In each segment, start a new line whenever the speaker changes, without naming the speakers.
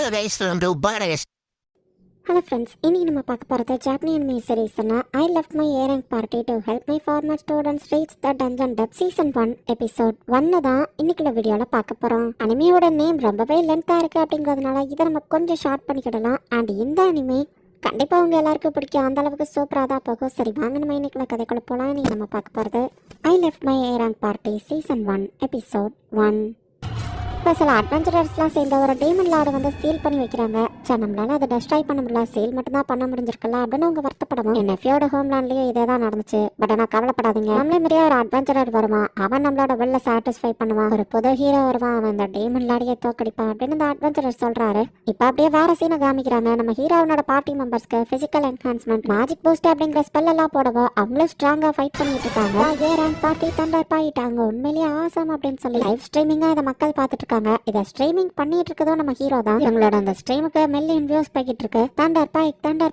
Hello guys, welcome to Badass.
Hello friends, இன்னைக்கு நம்ம பார்க்க போகிறது ஜாப்பனீஸ் அனிமே சீரீஸ்னா I left my A rank party to help my former students reach the dungeon depths season 1 episode 1 தான் இன்னைக்குள்ள வீடியோவில் பார்க்க போகிறோம். அனிமையோட நேம் ரொம்பவே லென்த்தாக இருக்குது அப்படிங்கிறதுனால இதை நம்ம கொஞ்சம் ஷார்ட் பண்ணிக்கிடலாம். அண்ட் இந்த அனிமே கண்டிப்பாக அவங்க எல்லாருக்கும் பிடிக்கும், அந்த அளவுக்கு சூப்பராக தான் போகும். சரி வாங்க நம்ம இன்னைக்குள்ள கதைக்குள்ள போகலாம். இன்னைக்கு நம்ம பார்க்க போகிறது ஐ left my A rank party season 1 episode 1. இப்போ சில அட்வென்ச்சரர்ஸ்லாம் சேர்ந்த ஒரு டேமன் லார்டு வந்து சீல் பண்ணி வைக்கிறாங்க. சார் நம்மளால அதை டெஸ்ட்ராய் பண்ண முடியல, சீல் மட்டும் தான் பண்ண முடிஞ்சிருக்கல அப்படின்னு அவங்க வருத்தப்படவும், என் நெஃபியோட ஹோம்லேண்ட்லேயே இதே தான் நடந்துச்சு. பட் ஆனால் கவலைப்படாதீங்க, நம்மளே மாதிரியே ஒரு அட்வென்ச்சரர் வருவான், அவன் நம்மளோட வெளில சாட்டிஸ்ஃபை பண்ணுவான், ஒரு புது ஹீரோ வருவான், அவன் அந்த டேமன் லார்டையே தோக்கடிப்பான் அப்படின்னு இந்த அட்வென்ச்சரர் சொல்றாரு. இப்போ அப்படியே வேற சீனை காமிக்கிறாங்க. நம்ம ஹீரோனோட பார்ட்டி மெம்பர்ஸ்க்கு பிசிக்கல் என்ஹான்ஸ்மெண்ட் மேஜிக் பூஸ்ட் அப்படிங்கிற ஸ்பெல் எல்லாம் போடவும் அவங்களும் ஸ்ட்ராங்கா ஃபைட் பண்ணிட்டு இருக்காங்க. ஏ ரேங்க் பார்ட்டி தண்டர் பாயிட்டாங்க, உண்மையிலேயே ஆசம் அப்படின்னு சொல்லி லைவ் ஸ்ட்ரீமிங்கா இதை மக்கள் பார்த்துட்டு இருக்காங்க. இதை ஸ்ட்ரீமிங் பண்ணிட்டு இருக்கதோ நம்ம ஹீரோ தான். இவங்களோட அந்த ஸ்ட்ரீமுக்கு மில்லியன் வியூஸ் போய்கிட்டு இருக்கு. தண்டர்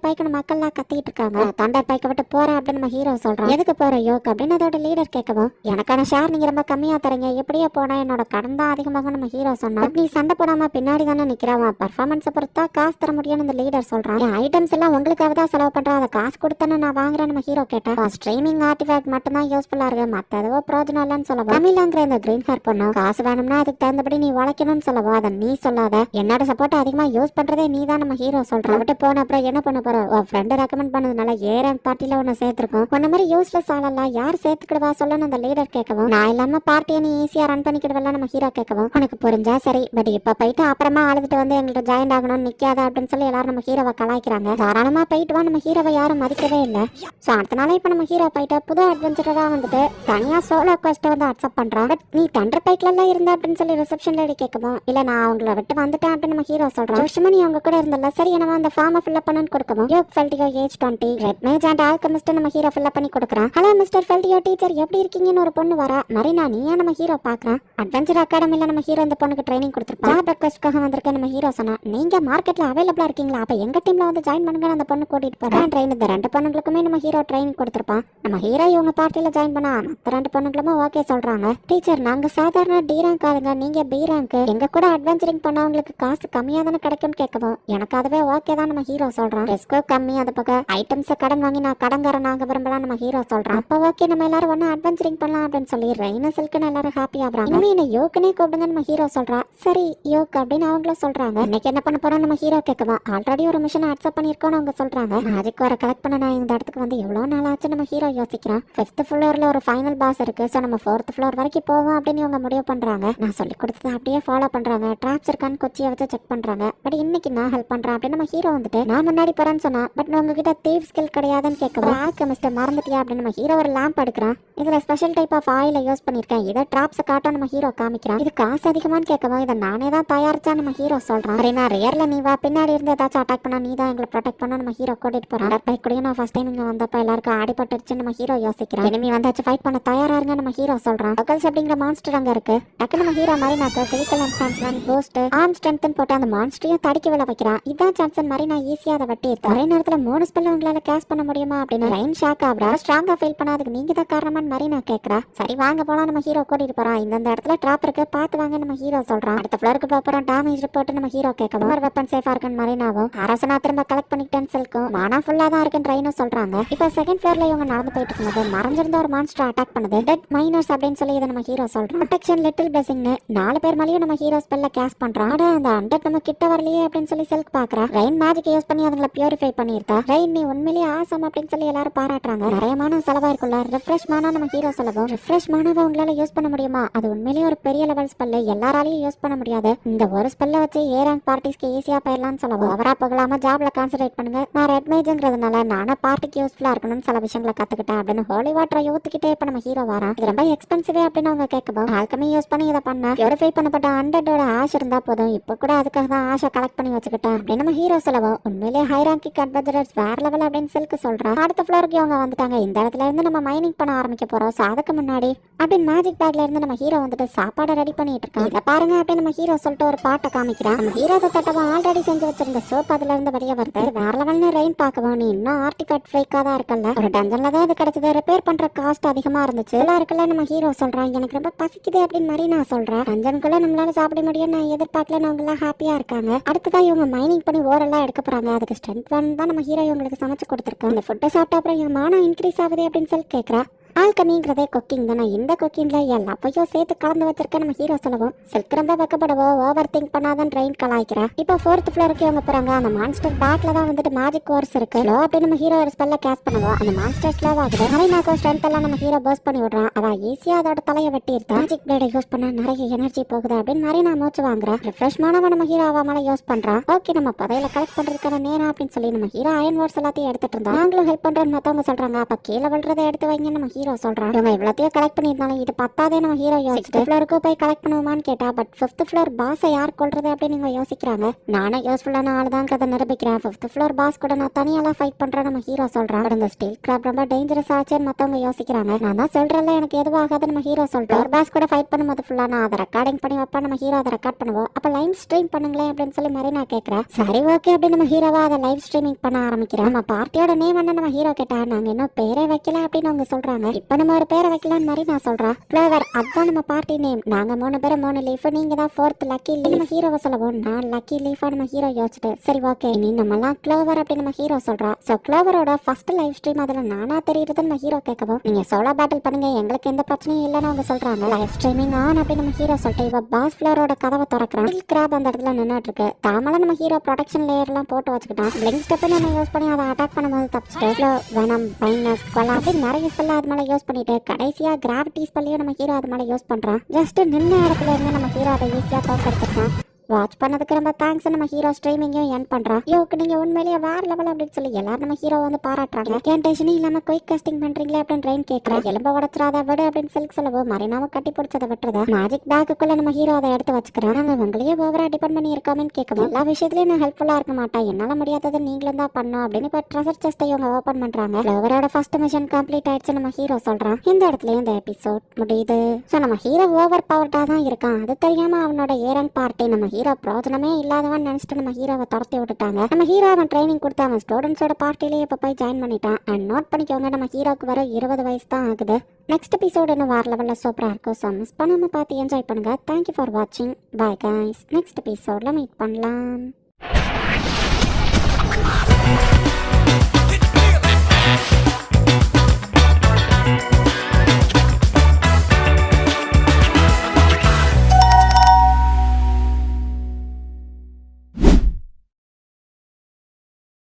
பைக்னு மக்கள்லாம் கத்திட்டு இருக்காங்க. தண்டர் பைக்கை விட்டு போறேன் அப்படின்னு நம்ம ஹீரோ சொல்றான். எதுக்கு போற யோக் அப்படின்னு அதோட லீடர் கேட்கவும், எனக்கான ஷேர் நீங்க ரொம்ப கம்மியா தரீங்க, எப்படியே போனா என்னோட கடன் தான் அதிகமாக நம்ம ஹீரோ சொன்னா. நீ சண்டை போடாம பின்னாடி தானே நிக்கிறவன், பர்ஃபார்மன்ஸை பொறுத்தா காசு தர முடியும்னு இந்த லீடர் சொல்றான். என் ஐட்டம்ஸ் எல்லாம் உங்களுக்காக தான் செலவு பண்றேன், அதை காசு கொடுத்தானே நான் வாங்குறேன் நம்ம ஹீரோ கேட்டா. ஸ்ட்ரீமிங் ஆர்டிஃபேக்ட் மட்டும் தான் யூஸ்ஃபுல்லா இருக்கு, மத்த எதுவோ பிரோஜனம் இல்லைன்னு சொல்லவும், தமிழாங்கிற இந்த கிரீன் ஹேர் பொண்ணு காசு வேணும்னா அதுக்கு தகுந்தபடி நீ உழைக்கணும்னு சொல்லவோ, அதை நீ சொல்லாத, என்னோட சப்போர்ட் அதிகமா யூஸ் பண்றதே நீ தான் நம்ம ஹீரோ சொல்றான். விட்டு போன அப்புறம் என்ன பண்ண போற, உன் ஃப்ரெண்ட் ரெக்கமெண்ட் பண்ணதுனால ஏ ரேங்க் பார்ட்டில ஒன்னு சேர்த்திருக்கோம், உன்ன மாதிரி யூஸ்லெஸ் ஆளெல்லாம் யார் சேர்த்துக்கிடுவா சொல்லணும் அந்த லீடர் கேட்கவும், நான் இல்லாம பார்ட்டியை நீ ஈஸியா ரன் பண்ணிக்கிடுவல நம்ம ஹீரோ கேட்கவும், உனக்கு புரிஞ்சா சரி, பட் இப்ப போயிட்டு அப்புறமா அழுதுட்டு வந்து எங்கள்கிட்ட ஜாயின் ஆகணும்னு நிக்காத அப்படின்னு சொல்லி எல்லாரும் நம்ம ஹீரோவை கலாய்க்கிறாங்க. தாராளமா போயிட்டு வா, நம்ம ஹீரோவை யாரும் மதிக்கவே இல்லை. சோ அடுத்த நாளே இப்ப நம்ம ஹீரோ போயிட்டு புது அட்வென்ச்சரா வந்துட்டு தனியா சோலோ குவெஸ்ட் வந்து அக்செப்ட் பண்றான். பட் நீ டண்டர் பைக்ல எல்லாம் இருந்த அப்படின்னு சொல்லி ரிசப்ஷன் லேடி கேட்கவும், இல்ல நான் அவங்கள விட்டு வந்துட்டேன் அப்படின்னு நம்ம ஹீரோ சொல்றான். வருஷமா நீ அவங்க கூட இருந்தல, சரி நம்ம அந்த ஃபார்மை ஃபில்அப் பண்ணு கொடுக்கவும், யோக் ஃபெல்டியோ age 20 red mage and alchemist நம்ம ஹீரோ ஃபில்அப் பண்ணி கொடுக்குறான். ஹலோ மிஸ்டர் ஃபெல்டியோ டீச்சர் எப்படி இருக்கீங்கன்னு ஒரு பொண்ணு வரா. மரினா நீயா நம்ம ஹீரோ பாக்குறான். அட்வென்ச்சர் அகாடமில நம்ம ஹீரோ இந்த பொண்ணுக்கு ட்ரைனிங் கொடுத்துருப்பான். ஜாப் ரெக்வெஸ்ட்காக வந்திருக்க நம்ம ஹீரோ சொன்னா, நீங்க மார்க்கெட்ல அவைலபிளா இருக்கீங்களா, அப்ப எங்க டீம்ல வந்து ஜாயின் பண்ணுங்க அந்த பொண்ணு கூட்டிட்டு போறான். ட்ரெயின் இந்த ரெண்டு பொண்ணுங்களுக்குமே நம்ம ஹீரோ ட்ரைனிங் கொடுத்துருப்பான். நம்ம ஹீரோ இவங்க பார்ட்டில ஜாயின் பண்ணா மற்ற ரெண்டு பொண்ணுங்களுமே ஓகே சொல்றாங்க. டீச்சர் நாங்க சாதாரண டி ரேங்க் ஆளுங்க, நீங்க பி ரேங்க், எங்க கூட அட்வென்ச்சரிங் பண்ணவங்களுக்கு காசு கம்மியா தானே கிடைக்கும் கேட்கவும், எனக்கு அதுவே ஓகே தான் நம்ம ஹீரோ சொல்றான். ரிஸ்கோ கம்மி, அது பக்கம் ஐட்டம்ஸ் கடன் வாங்கி நான் கடன்காரன் ஆக விரும்பலாம் நம்ம ஹீரோ சொல்றான். அப்ப ஓகே நம்ம எல்லாரும் ஒன்னு அட்வென்ச்சரிங் பண்ணலாம் அப்படின்னு சொல்லி ரெயின சில்க்குன்னு எல்லாரும் ஹாப்பி ஆகுறாங்க. இனிமே என்ன யோக்குனே கூப்பிடுங்க நம்ம ஹீரோ சொல்றான். சரி யோக் அப்படின்னு அவங்களும் சொல்றாங்க. இன்னைக்கு என்ன பண்ண போறோம் நம்ம ஹீரோ கேட்கவும், ஆல்ரெடி ஒரு மிஷன் அக்செப்ட் பண்ணிருக்கோம்னு அவங்க சொல்றாங்க. மேஜிக் வர கலெக்ட் பண்ண நான் இந்த இடத்துக்கு வந்து எவ்வளவு நாள் ஆச்சு நம்ம ஹீரோ யோசிக்கிறான். 5th ஃப்ளோர்ல ஒரு ஃபைனல் பாஸ் இருக்கு, சோ நம்ம 4th ஃப்ளோர் வரைக்கும் போவோம் அப்படின்னு இவங்க முடிவு பண்றாங்க. நான் சொல்லி கொடுத்தது அப்படியே ஃபாலோ பண்றாங்க. டிராப்ஸ் இருக்கான்னு கொச்சியை வச்சு செக் பண்றாங்க. பட் இன்னைக்கு நான் ஹெல்ப் பண்றேன் அப்படின்னு நம்ம ஹீரோ வந்துட்டு, நான் முன்னாடி போறேன்னு சொன்னா, பட் உங்ககிட்ட தீவ் ஸ்கில் கிடையாதுன்னு கேட்கவும், ஆல்கெமிஸ்ட் மறந்துட்டியா அப்படின்னு நம்ம ஹீரோ ஒரு லேம்ப் எடுக்கிறான். இதுல ஸ்பெஷல் டைப் ஆஃப் ஆயில யூஸ் பண்ணிருக்கேன், இதை டிராப்ஸ் காட்டும் நம்ம ஹீரோ காமிக்கிறான். இது காசு அதிகமான்னு கேட்கவும், இதை நானே தான் தயாரிச்சா நம்ம ஹீரோ சொல்றான். அப்படின்னா ரியர்ல நீ வா, பின்னாடி இருந்து ஏதாச்சும் அட்டாக் பண்ணா நீ தான் எங்களை ப்ரொடெக்ட் பண்ண நம்ம ஹீரோ கூட்டிட்டு போறான். பைக் கூட நான் ஃபர்ஸ்ட் டைம் இங்க வந்தப்ப எல்லாருக்கும் அடிபட்டுருச்சு நம்ம ஹீரோ யோசிக்கிறான். எனிமி வந்தாச்சு ஃபைட் பண்ண தயாரா இருங்க நம்ம ஹீரோ சொல்றான். லோக்கல்ஸ் அப்படிங்கிற மான்ஸ்டர் அங்க இருக்கு. டக்கு நம்ம ஹீரோ மாதிரி நான் physical enhancement boost arm strength போட்டு அந்த மான்ஸ்டரையும் தடிக்க விழ வைக்கிறான். இதான் சான்சன் மாதிரி நான் ஈஸியா அதை வெட்டி இருக்கேன். ஒரே நேரத்துல 3 ஸ்பெல் உங்களால கேஸ் பண்ண முடியுமா அப்படின்னு ரைன் ஷாக் ஆகுறா. ஸ்ட்ராங்கா ஃபீல் பண்ணாதுக்கு நீங்க தான் காரணமான்னு மாதிரி நான் கேட்கறா. சரி வாங்க போலாம் நம்ம ஹீரோ கூட்டிட்டு போறான். இந்த இடத்துல ட்ராப் இருக்கு, பாத்து வாங்க நம்ம ஹீரோ சொல்றான். அடுத்த ஃப்ளோருக்கு போறோம். டேமேஜ் ரிப்போர்ட் நம்ம ஹீரோ கேட்கவும், ஒரு வெப்பன் சேஃபா இருக்குன்னு மரினாவும் அரசனா திரும்ப கலெக்ட் பண்ணிக்கிட்டேன்னு சொல்லிக்கும், மானா ஃபுல்லா தான் இருக்குன்னு ரைனும் சொல்றாங்க. இப்ப செகண்ட் ஃப்ளோர்ல இவங்க நடந்து போயிட்டு இருக்கும்போது மறைஞ்சிருந்த ஒரு மான்ஸ்டர் அட்டாக் பண்ணுது. டெட் மைனர்ஸ் அப்படின்னு சொல்லி இதை நம்ம ஹீரோ சொல்றான். ப்ரொடெக்ஷன் லிட்டில் பிளெஸிங்னு 4 பேர் மேலேயும் நம்ம ஹீரோ ஸ்பெல்ல கேஸ் பண்றான். அந்த அண்டர் நம்ம கிட்ட வரலையே அப்படின்னு சொல்லி செல்க் பாக்குறா. ரெயின் மேஜிக் யூஸ் பண்ணி அதுங்களை பியூரிஃபை பண்ணிருக்கா. ரெயின் நீ உண்மையிலேயே ஆசம் அப்படின்னு சொல்லி எல்லாரும் பாராட்டுறாங்க. நிறைய மான செலவா இருக்குல்ல. ரிஃப்ரெஷ் மானா நம்ம ஹீரோ சொல்லவும், ரிஃப்ரெஷ் மானாவை உங்களால யூஸ் பண்ண முடியுமா, அது உண்மையிலேயே ஒரு பெரிய லெவல் ஸ்பெல், எல்லாராலையும் யூஸ் பண்ண முடியாது, இந்த ஒரு ஸ்பெல்ல வச்சு ஏ ரேங்க் பார்ட்டிஸ்க்கு ஈஸியா போயிடலாம்னு சொல்லவும், ஓவரா போகலாம ஜாப்ல கான்சன்ட்ரேட் பண்ணுங்க, நான் ரெட் மேஜ்ங்கிறதுனால நானும் பார்ட்டிக்கு யூஸ்ஃபுல்லா இருக்கணும்னு சில விஷயங்களை கத்துக்கிட்டேன் அப்படின்னு ஹோலி வாட்டரை ஊத்துக்கிட்டே இப்ப நம்ம ஹீரோ வரான். இது ரொம்ப எக்ஸ்பென்சிவ் அப்படின்னு அவங்க கேட்கவும், ஆல்கமி யூஸ் பண்ணி இதை பண்ண பியூரிஃபை பண்ணப்பட்ட அண்டர்டோட ஆஷ் இருந்தா போதும், இப்ப கூட அதுக்காக தான் ஆஷை கலெக்ட் பண்ணி வச்சுக்கிட்டேன் அப்படின்னு நம்ம ஹீரோ சொல்லவும், உண்மையிலேயே ஹை ரேங்கிங் அட்வென்ச்சரர்ஸ் வேற லெவல் அப்படின்னு செல்க்கு சொல்றான். அடுத்த ஃப்ளோருக்கு இவங்க வந்துட்டாங்க. இந்த இடத்துல இருந்து நம்ம மைனிங் பண்ண ஆரம்பிக்க போறோம். சோ அதுக்கு முன்னாடி அப்படின்னு மேஜிக் பேக்ல இருந்து நம்ம ஹீரோ வந்துட்டு சாப்பாடை ரெடி பண்ணிட்டு இருக்கான். இதை பாருங்க அப்படின்னு நம்ம ஹீரோ சொல்லிட்டு ஒரு பாட்டை காமிக்கிறான். நம்ம ஹீரோ தட்டவா ஆல்ரெடி செஞ்சு வச்சிருந்த சோப் அதுல இருந்து வெளியே வருது. வேற லெவல்னு ரெயின் பார்க்கவும், நீ இன்னும் ஆர்டிஃபேக்ட் ஃப்ரேக்கா தான் இருக்கல, ஒரு டஞ்சன்ல தான் இது கிடைச்சது, ரிப்பேர் பண்ற காஸ்ட் அதிகமா இருந்துச்சு எல்லாம் இருக்குல்ல நம்ம ஹீரோ சொல்றான். எனக்கு ரொம்ப பசிக்குது அப்படின்னு மாதிரி நான் சொல்றேன். டஞ்சனுக்குள்ள இதுக்குள்ள நம்மளால சாப்பிட முடியும் நான் எதிர்பார்க்கல. அவங்க எல்லாம் ஹாப்பியா இருக்காங்க. அடுத்ததான் இவங்க மைனிங் பண்ணி ஓரெல்லாம் எடுக்க போறாங்க. அதுக்கு ஸ்ட்ரென்த் ஒன் தான் நம்ம ஹீரோ இவங்களுக்கு சமைச்சு கொடுத்துருக்காங்க. இந்த ஃபுட்டை சாப்பிட்ட அப்புறம் என் மானம் இன்க்ரீஸ் ஆகுது அப்படின்னு சொல்லி கேட்கறா. ஆல்கமிங்கிறதே குக்கிங் தானே. இந்த குக்கிங்ல எல்லாப்பையும் சேர்த்து கலந்து வச்சிருக்க நம்ம ஹீரோ சொல்லவும் சில்க் ரொம்ப வெக்கப்படவோ ஓவர் திங்க் பண்ணாதான் ட்ரெயின் கலாய்க்கிறா. இப்போ 4th ஃப்ளோருக்கு இவங்க போறாங்க. அந்த மான்ஸ்டர் பேக்ல தான் வந்துட்டு மேஜிக் கோர்ஸ் இருக்கு. லோ அப்படி நம்ம ஹீரோ ஒரு ஸ்பெல்ல கேஸ் பண்ணுவோம். அந்த மான்ஸ்டர் ஸ்லோ ஆகுது. ஹரினாக்கோ ஸ்ட்ரென்த் எல்லாம் நம்ம ஹீரோ பர்ஸ்ட் பண்ணி விடுறான். அவ ஈஸியா அதோட தலையை வெட்டி இருக்கா. மேஜிக் பிளேடை யூஸ் பண்ணா நிறைய எனர்ஜி போகுது அப்படின்னு மரினா மூச்சு வாங்குறா. ரிஃப்ரெஷ்மானவ நம்ம ஹீரோ அவ மேல யூஸ் பண்றான். ஓகே நம்ம புதையில கலெக்ட் பண்றதுக்கான நேரம் அப்படின்னு சொல்லி நம்ம ஹீரோ அயன் வார்ஸ் எல்லாத்தையும் எடுத்துட்டு இருந்தா. நாங்களும் ஹெல்ப் பண்றோம்னு மத்தவங்க சொல்றாங்க. அப்ப கீழே விழுறதை எடுத்து வைங்க நம்ம ஹீரோ சொல்றான். எல்லாத்தையும் கலெக்ட் பண்ணிருந்தாலும் இது பத்தாதே நம்ம ஹீரோ யோசிச்சுட்டு ஃப்ளோருக்கு போய் கலெக்ட் பண்ணுவோமான்னு கேட்டா. பட் 5th ஃப்ளோர் பாஸை யார் கொள்றது அப்படின்னு நீங்க யோசிக்கிறாங்க. நானும் யூஸ்ஃபுல்லான ஆளுதாங்கிறத நிரூபிக்கிறேன். 5th ஃப்ளோர் பாஸ் கூட நான் தனியெல்லாம் ஃபைட் பண்றேன் நம்ம ஹீரோ சொல்றான். இந்த ஸ்டீல் கிராப் ரொம்ப டேஞ்சரஸ் ஆச்சுன்னு மத்தவங்க யோசிக்கிறாங்க. நான் தான் சொல்றேன்ல எனக்கு எதுவாகாது நம்ம ஹீரோ சொல்றேன். பாஸ் கூட ஃபைட் பண்ணும்போது ஃபுல்லா நான் அதை ரெக்கார்டிங் பண்ணி வைப்பா. நம்ம ஹீரோ அதை ரெக்கார்ட் பண்ணுவோம். அப்ப லைவ் ஸ்ட்ரீம் பண்ணுங்களேன் அப்படின்னு சொல்லி மாதிரி நான் கேட்கறேன். சரி ஓகே அப்படின்னு நம்ம ஹீரோவா அதை லைவ் ஸ்ட்ரீமிங் பண்ண ஆரம்பிக்கிறேன். நம்ம பார்ட்டியோட நேம் என்ன நம்ம ஹீரோ கேட்டா. நாங்க இன்னும் பேரே வைக்கல அப்படின்னு அவங்க சொல்றாங்க. இப்ப நம்ம ஒரு பேரை வைக்கலான்னு மாதிரி நான் சொல்றேன். ஃப்ளவர் அதான் நம்ம பார்ட்டி நேம். நாங்க 3 பேரும் 3 லீஃப். நீங்க தான் 4th லக்கி லீஃப். நம்ம ஹீரோவை சொல்லவும் நான் லக்கி லீஃபா நம்ம ஹீரோ யோசிச்சுட்டு சரி ஓகே நீ நம்மலாம் க்ளோவர் அப்படின்னு நம்ம ஹீரோ சொல்றா. சோ க்ளோவரோட ஃபர்ஸ்ட் லைவ் ஸ்ட்ரீம் அதுல நானா தெரியுதுன்னு நம்ம ஹீரோ கேட்கவும் நீங்க சோலோ பேட்டில் பண்ணுங்க எங்களுக்கு எந்த பிரச்சனையும் இல்லைன்னு அவங்க சொல்றாங்க. லைவ் ஸ்ட்ரீமிங் ஆன் அப்படின்னு நம்ம ஹீரோ சொல்லிட்டு இவ பாஸ் ஃப்ளோரோட கதவை திறக்கிறான். கிராப் அந்த இடத்துல நின்னுட்டு இருக்கு. தாமல நம்ம ஹீரோ ப்ரொடெக்ஷன் லேயர் எல்லாம் போட்டு வச்சுக்கிட்டான். பிளிங்க் ஸ்டெப் நம்ம யூஸ் பண்ணி அதை அட்டாக் பண்ணும்போது தப்பிச்சுட்டு வெனம் பைனஸ் கொலா அப்படின்னு நிறைய ஸ்பெல்ல அது மேல யூஸ் பண்ணிட்டு கடைசியா கிராவிட்டி ஸ்பெல்லையும் நம்ம ஹீரோ அது மேல யூஸ் பண்றான். ஜஸ்ட் நின்ன இடத்துல இருந்து நம்ம ஹீரோ அதை ஈஸியா தோக்கடிச்சிருக்கான். வாட்ச் பண்ணதுக்கு ரொம்ப தேங்க்ஸ். நம்ம ஹீரோ ஸ்ட்ரீமிங்கையும் என் பண்றான். யோக்கு நீங்க உண்மையிலேயே வேற லெவல் அப்படின்னு சொல்லி எல்லாரும் நம்ம ஹீரோ வந்து பாராட்டுறாங்க. ஏன் டென்ஷனே இல்லாம குயிக் காஸ்டிங் பண்றீங்களே அப்படின்னு ட்ரெயின் கேட்கறேன். எலும்ப உடச்சிராத விடு அப்படின்னு சொல்லி சொல்லவும் மரினாம கட்டி பிடிச்சதை விட்டுறத மேஜிக் பேக்குக்குள்ள நம்ம ஹீரோ அதை எடுத்து வச்சுக்கிறேன். நாங்க உங்களையே ஓவரா டிபெண்ட் பண்ணி இருக்கோமேன்னு கேட்கணும். எல்லா விஷயத்துலயும் நான் ஹெல்ப்ஃபுல்லா இருக்க மாட்டேன். என்னால முடியாததை நீங்களும் தான் பண்ணோம் அப்படின்னு இப்ப ட்ரெஷர் செஸ்ட்டை இவங்க ஓபன் பண்றாங்க. ஃப்ளவரோட ஃபர்ஸ்ட் மிஷன் கம்ப்ளீட் ஆயிடுச்சு நம்ம ஹீரோ சொல்றான். இந்த இடத்துலயும் இந்த எபிசோட் முடியுது. சோ நம்ம ஹீரோ ஓவர் பவர்டா தான் இருக்கான். அது தெரியாம அவனோட ஏரங் பார்ட்டி நம்ம ஹீரோ பிரோஜனமே இல்லாதவன் நினைச்சிட்டு நம்ம ஹீரோவை துரத்தி விட்டுட்டாங்க. நம்ம ஹீரோ அவன் ட்ரைனிங் கொடுத்து அவன் ஸ்டூடெண்ட்ஸோட பார்ட்டிலேயே இப்போ போய் ஜாயின் பண்ணிட்டான். அண்ட் நோட் பண்ணிக்கோங்க நம்ம ஹீரோக்கு வர 20 வயசு தான் ஆகுது. நெக்ஸ்ட் எபிசோட் இன்னும் வேற லெவலில் சூப்பராக இருக்கும். ஸோ மிஸ் பண்ணாமல் பார்த்து என்ஜாய் பண்ணுங்க. தேங்க்யூ ஃபார் வாட்சிங். Bye guys. நெக்ஸ்ட் எபிசோடில் மீட் பண்ணலாம்.